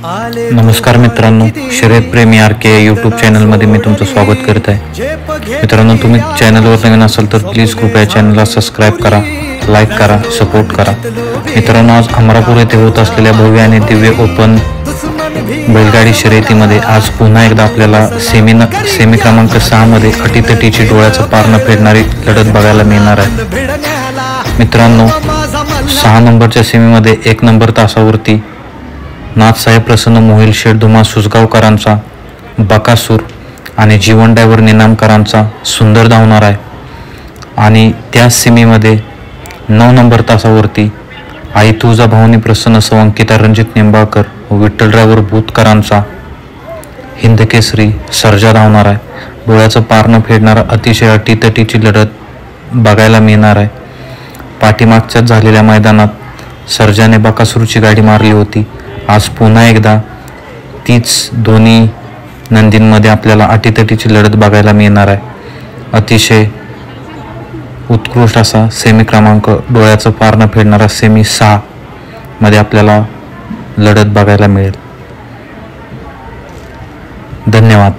नमस्कार मित्रांनो, शर्यत प्रेमी आर के यूट्यूब चॅनलमध्ये मी तुमचं स्वागत करत आहे। मित्रांनो, तुम्ही चॅनलवर नवीन असाल तर प्लीज कृपया चॅनलला सबस्क्राईब करा, लाईक करा, सपोर्ट करा। मित्रांनो, आज अमरापूर येथे होत असलेल्या भव्य आणि दिव्य ओपन बैलगाडी शर्यतीमध्ये आज पुन्हा एकदा आपल्याला सेमी क्रमांक 6 मध्ये अटीतटीची डोळ्याचं पार न फेडणारी लढत बघायला मिळणार आहे। मित्रांनो, 6 नंबरच्या सेमीमध्ये 1 नंबर तासावरती नाथसाहेब प्रसन्न मोहिल शेठ धुमा सुसगावकरांचा बकासूर आणि जीवन डायव्हर निनामकरांचा सुंदर धावणार आहे। आणि त्याच सेमीमध्ये 9 नंबर तासावरती आई तुळजा भवानी प्रसन्न अंकिता रणजित निंबाळकर व विठ्ठल ड्रायव्हर भूतकरांचा हिंदकेसरी सर्जा धावणार आहे। डोळ्याचं पार न फेडणारा अतिशय अटीतटीची लढत बघायला मिळणार आहे। पाठीमागच्याच झालेल्या मैदानात सर्जाने बकासूरची गाडी मारली होती। आज पुन्हा एकदा तीच दोन्ही नंदींमध्ये आपल्याला अटीतटीची लढत बघायला मिळणार आहे। अतिशय उत्कृष्ट असा सेमी क्रमांक डोळ्याचं पार न फेडणारा सेमी 6 मध्ये आपल्याला लढत बघायला मिळेल। धन्यवाद।